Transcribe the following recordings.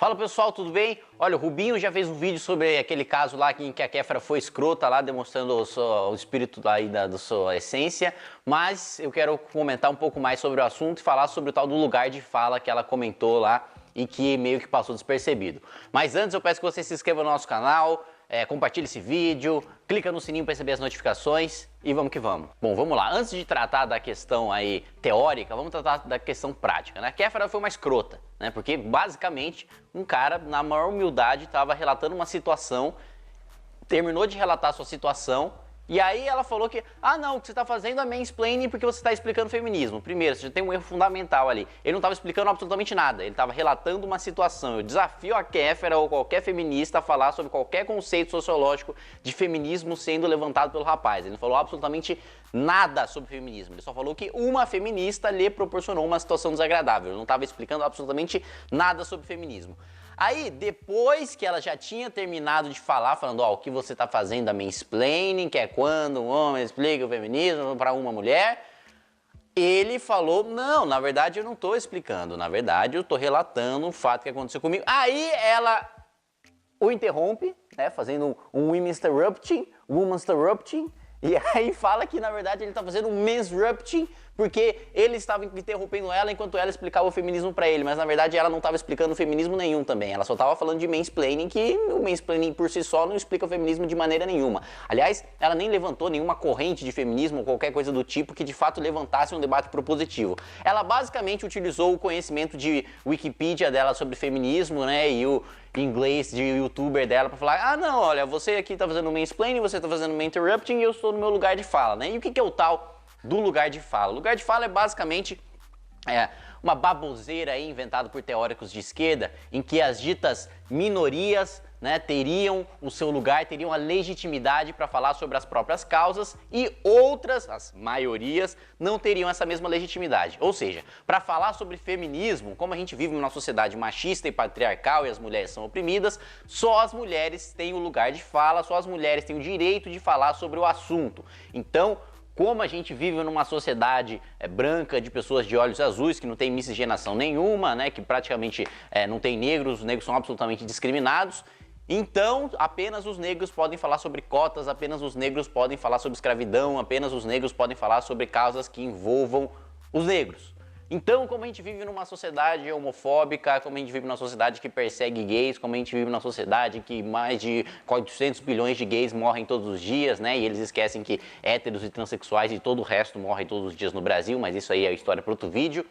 Fala pessoal, tudo bem? Olha, o Rubinho já fez um vídeo sobre aquele caso lá em que a Kéfera foi escrota lá, demonstrando o espírito da sua essência, mas eu quero comentar um pouco mais sobre o assunto e falar sobre o tal do lugar de fala que ela comentou lá e que meio que passou despercebido. Mas antes eu peço que você se inscreva no nosso canal, compartilhe esse vídeo, clica no sininho para receber as notificações e vamos que vamos. Bom, vamos lá. Antes de tratar da questão aí teórica, vamos tratar da questão prática, né? A Kéfera foi uma escrota, né? Porque basicamente um cara, na maior humildade, estava relatando uma situação, terminou de relatar sua situação e aí ela falou que, não, o que você está fazendo é mansplaining porque você está explicando feminismo. Primeiro, você já tem um erro fundamental ali. Ele não estava explicando absolutamente nada, ele estava relatando uma situação. Eu desafio a Kéfera ou qualquer feminista a falar sobre qualquer conceito sociológico de feminismo sendo levantado pelo rapaz. Ele não falou absolutamente nada sobre feminismo. Ele só falou que uma feminista lhe proporcionou uma situação desagradável. Ele não estava explicando absolutamente nada sobre feminismo. Aí, depois que ela já tinha terminado de falar, falando, o que você está fazendo a mansplaining, que é quando um homem explica o feminismo para uma mulher, ele falou, não, na verdade eu não estou explicando, na verdade eu estou relatando um fato que aconteceu comigo. Aí ela o interrompe, né, fazendo um women's interrupting, e aí fala que, na verdade, ele está fazendo um mansrupting, porque ele estava interrompendo ela enquanto ela explicava o feminismo para ele, mas, na verdade, ela não estava explicando feminismo nenhum também. Ela só estava falando de mansplaining, que o mansplaining por si só não explica o feminismo de maneira nenhuma. Aliás, ela nem levantou nenhuma corrente de feminismo ou qualquer coisa do tipo que, de fato, levantasse um debate propositivo. Ela, basicamente, utilizou o conhecimento de Wikipedia dela sobre feminismo, né, e o inglês de youtuber dela para falar, não, olha, você aqui tá fazendo mansplaining, você tá fazendo maninterrupting e eu estou no meu lugar de fala, né? E o que é o tal do lugar de fala? O lugar de fala é basicamente uma baboseira aí inventada por teóricos de esquerda, em que as ditas minorias, né, teriam o seu lugar, teriam a legitimidade para falar sobre as próprias causas e outras, as maiorias, não teriam essa mesma legitimidade. Ou seja, para falar sobre feminismo, como a gente vive numa sociedade machista e patriarcal e as mulheres são oprimidas, só as mulheres têm o lugar de fala, só as mulheres têm o direito de falar sobre o assunto. Então, como a gente vive numa sociedade branca de pessoas de olhos azuis, que não tem miscigenação nenhuma, né, que praticamente não tem negros, os negros são absolutamente discriminados, então apenas os negros podem falar sobre cotas, apenas os negros podem falar sobre escravidão, apenas os negros podem falar sobre causas que envolvam os negros. Então, como a gente vive numa sociedade homofóbica, como a gente vive numa sociedade que persegue gays, como a gente vive numa sociedade em que mais de 400 bilhões de gays morrem todos os dias, né? E eles esquecem que héteros e transexuais e todo o resto morrem todos os dias no Brasil, mas isso aí é história para outro vídeo.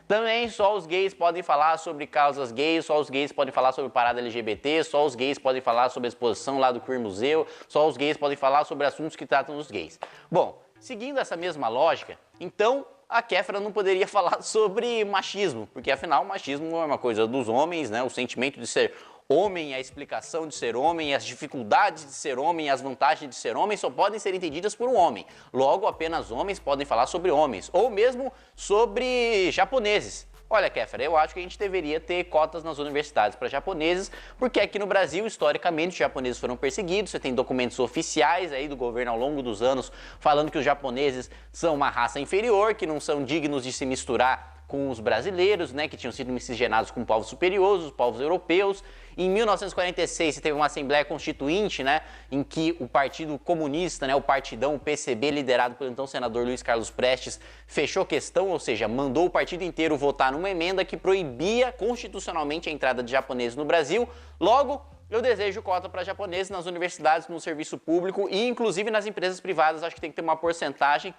Também só os gays podem falar sobre causas gays, só os gays podem falar sobre parada LGBT, só os gays podem falar sobre a exposição lá do Queer Museu, só os gays podem falar sobre assuntos que tratam dos gays. Bom, seguindo essa mesma lógica, então a Kéfera não poderia falar sobre machismo, porque afinal o machismo é uma coisa dos homens, né? O sentimento de ser homem, a explicação de ser homem, as dificuldades de ser homem, as vantagens de ser homem só podem ser entendidas por um homem. Logo, apenas homens podem falar sobre homens, ou mesmo sobre japoneses. Olha, Kéfera, eu acho que a gente deveria ter cotas nas universidades para japoneses, porque aqui no Brasil, historicamente, os japoneses foram perseguidos, você tem documentos oficiais aí do governo ao longo dos anos falando que os japoneses são uma raça inferior, que não são dignos de se misturar com os brasileiros, né, que tinham sido miscigenados com povos superiores, os povos europeus. Em 1946, você teve uma Assembleia Constituinte, né, em que o Partido Comunista, né, o Partidão, o PCB, liderado pelo então senador Luiz Carlos Prestes, fechou questão, ou seja, mandou o partido inteiro votar numa emenda que proibia constitucionalmente a entrada de japoneses no Brasil. Logo, eu desejo cota para japoneses nas universidades, no serviço público e inclusive nas empresas privadas. Acho que tem que ter uma porcentagem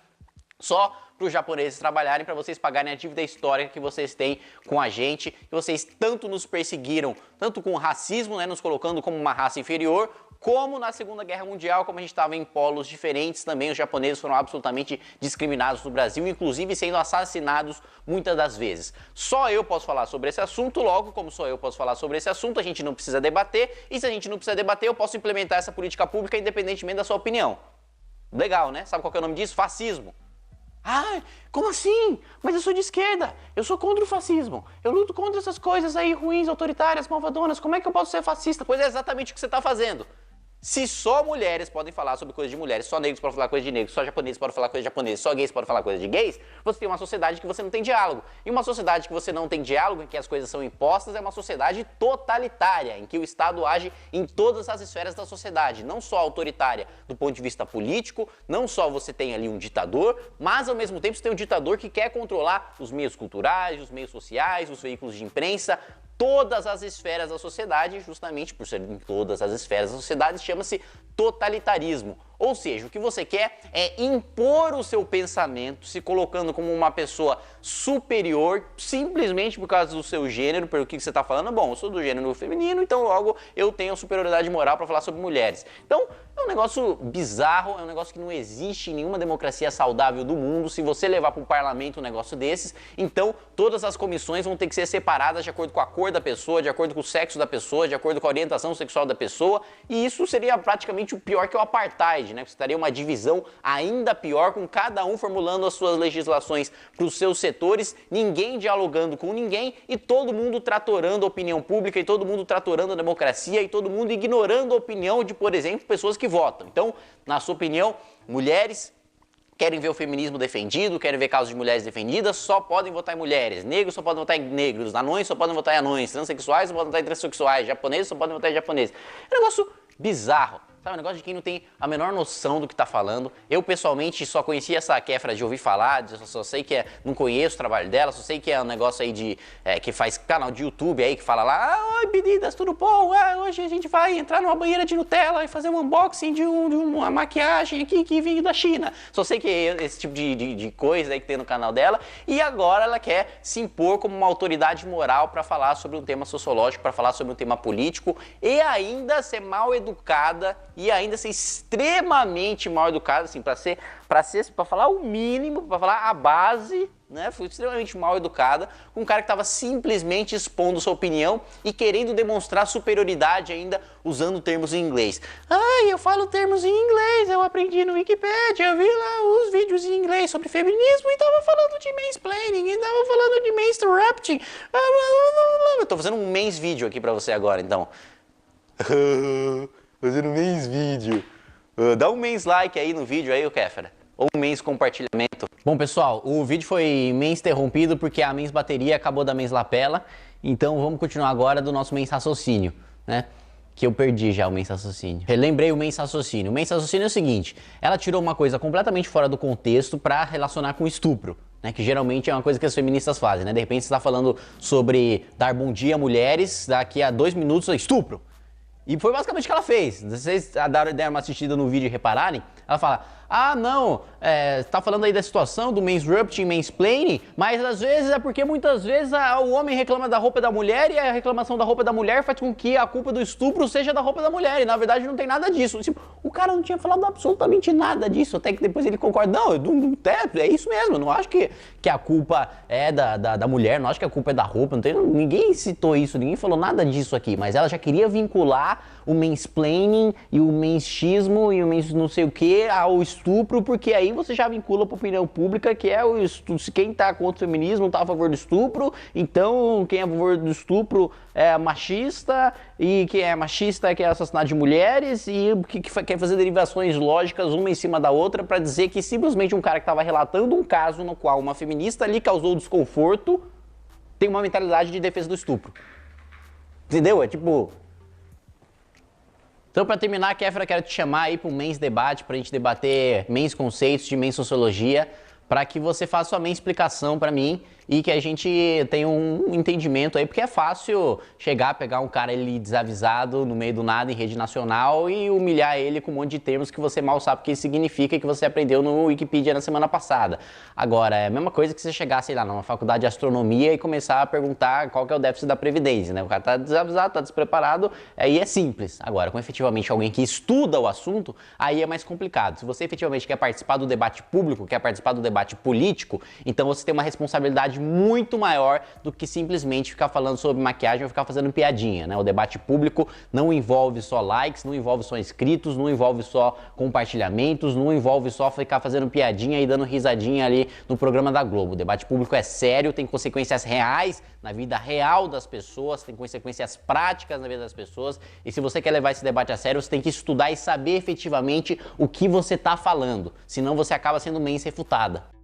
só para os japoneses trabalharem, para vocês pagarem a dívida histórica que vocês têm com a gente, que vocês tanto nos perseguiram, tanto com o racismo, né, nos colocando como uma raça inferior, como na Segunda Guerra Mundial, como a gente estava em polos diferentes também, os japoneses foram absolutamente discriminados no Brasil, inclusive sendo assassinados muitas das vezes. Só eu posso falar sobre esse assunto, logo, como só eu posso falar sobre esse assunto, a gente não precisa debater, e se a gente não precisa debater, eu posso implementar essa política pública independentemente da sua opinião. Legal, né? Sabe qual que é o nome disso? Fascismo. Como assim? Mas eu sou de esquerda, eu sou contra o fascismo, eu luto contra essas coisas aí ruins, autoritárias, malvadonas, como é que eu posso ser fascista? Pois é exatamente o que você está fazendo. Se só mulheres podem falar sobre coisas de mulheres, só negros podem falar coisa de negros, só japoneses podem falar coisa de japoneses, só gays podem falar coisa de gays, você tem uma sociedade que você não tem diálogo. E uma sociedade que você não tem diálogo, em que as coisas são impostas, é uma sociedade totalitária, em que o Estado age em todas as esferas da sociedade, não só autoritária do ponto de vista político, não só você tem ali um ditador, mas ao mesmo tempo você tem um ditador que quer controlar os meios culturais, os meios sociais, os veículos de imprensa, todas as esferas da sociedade, justamente por ser em todas as esferas da sociedade, chama-se totalitarismo. Ou seja, o que você quer é impor o seu pensamento, se colocando como uma pessoa superior, simplesmente por causa do seu gênero, pelo que você está falando. Bom, eu sou do gênero feminino, então logo eu tenho superioridade moral para falar sobre mulheres. Então, é um negócio bizarro, é um negócio que não existe em nenhuma democracia saudável do mundo. Se você levar para o parlamento um negócio desses, então todas as comissões vão ter que ser separadas de acordo com a cor da pessoa, de acordo com o sexo da pessoa, de acordo com a orientação sexual da pessoa, e isso seria praticamente o pior que o apartheid, né? Você estaria uma divisão ainda pior, com cada um formulando as suas legislações para os seus setores, ninguém dialogando com ninguém e todo mundo tratorando a opinião pública e todo mundo tratorando a democracia e todo mundo ignorando a opinião de, por exemplo, pessoas que votam. Então, na sua opinião, mulheres querem ver o feminismo defendido, querem ver causas de mulheres defendidas, só podem votar em mulheres. Negros só podem votar em negros, anões só podem votar em anões, transexuais só podem votar em transexuais, japoneses só podem votar em japoneses. É um negócio bizarro. Sabe, um negócio de quem não tem a menor noção do que está falando. Eu, pessoalmente, só conhecia essa Kéfera de ouvir falar, só sei que não conheço o trabalho dela, só sei que é um negócio aí de que faz canal de YouTube aí, que fala lá, oi meninas, tudo bom? Hoje a gente vai entrar numa banheira de Nutella e fazer um unboxing de uma maquiagem aqui que veio da China. Só sei que é esse tipo de coisa aí que tem no canal dela. E agora ela quer se impor como uma autoridade moral para falar sobre um tema sociológico, para falar sobre um tema político e ainda ser mal educada e ainda ser extremamente mal educada, assim, para falar o mínimo, para falar a base, né? Foi extremamente mal educada, com um cara que estava simplesmente expondo sua opinião e querendo demonstrar superioridade ainda usando termos em inglês. Eu falo termos em inglês, eu aprendi no Wikipedia, eu vi lá os vídeos em inglês sobre feminismo e tava falando de mansplaining, e tava falando de mansrupting. Eu tô fazendo um mains vídeo aqui para você agora, então. Fazendo mains vídeo. Dá um mains like aí no vídeo aí, Kéfera. Ou um mains compartilhamento. Bom, pessoal, o vídeo foi mains interrompido porque a mains bateria acabou da mains lapela. Então vamos continuar agora do nosso mains raciocínio, né? Que eu perdi já o mains raciocínio. Relembrei o mains raciocínio. O mains raciocínio é o seguinte: ela tirou uma coisa completamente fora do contexto para relacionar com estupro. Né, que geralmente é uma coisa que as feministas fazem, né? De repente você está falando sobre dar bom dia a mulheres, daqui a 2 minutos estupro. E foi basicamente o que ela fez. Se vocês deram uma assistida no vídeo e repararem, ela fala, não, tá falando aí da situação do mansrupting, mansplaining, mas às vezes é porque muitas vezes o homem reclama da roupa da mulher e a reclamação da roupa da mulher faz com que a culpa do estupro seja da roupa da mulher. E na verdade não tem nada disso. Tipo, o cara não tinha falado absolutamente nada disso, até que depois ele concorda. Não, é isso mesmo, eu não acho que a culpa é da mulher, não acho que a culpa é da roupa, ninguém citou isso, ninguém falou nada disso aqui, mas ela já queria vincular o mansplaining e o manchismo e o não sei o que ao estupro, porque aí você já vincula para a opinião pública que é o estupro. Quem tá contra o feminismo tá a favor do estupro, então quem é a favor do estupro é machista, e quem é machista quer assassinar de mulheres, e que quer fazer derivações lógicas uma em cima da outra para dizer que simplesmente um cara que estava relatando um caso no qual uma feminista lhe causou desconforto tem uma mentalidade de defesa do estupro. Entendeu? É tipo... Então, para terminar, Kéfera, quero te chamar aí para um mains debate, para a gente debater mains conceitos de mains sociologia, para que você faça sua mains explicação para mim e que a gente tenha um entendimento aí, porque é fácil chegar, pegar um cara ele desavisado no meio do nada em rede nacional e humilhar ele com um monte de termos que você mal sabe o que significa e que você aprendeu no Wikipedia na semana passada. Agora, é a mesma coisa que você chegar, sei lá, numa faculdade de astronomia e começar a perguntar qual que é o déficit da Previdência, né? O cara tá desavisado, tá despreparado, aí é simples. Agora, com efetivamente alguém que estuda o assunto, aí é mais complicado. Se você efetivamente quer participar do debate público, quer participar do debate político, então você tem uma responsabilidade profundidade muito maior do que simplesmente ficar falando sobre maquiagem ou ficar fazendo piadinha, né? O debate público não envolve só likes, não envolve só inscritos, não envolve só compartilhamentos, não envolve só ficar fazendo piadinha e dando risadinha ali no programa da Globo. O debate público é sério, tem consequências reais na vida real das pessoas, tem consequências práticas na vida das pessoas, e se você quer levar esse debate a sério, você tem que estudar e saber efetivamente o que você está falando, senão você acaba sendo mente refutada.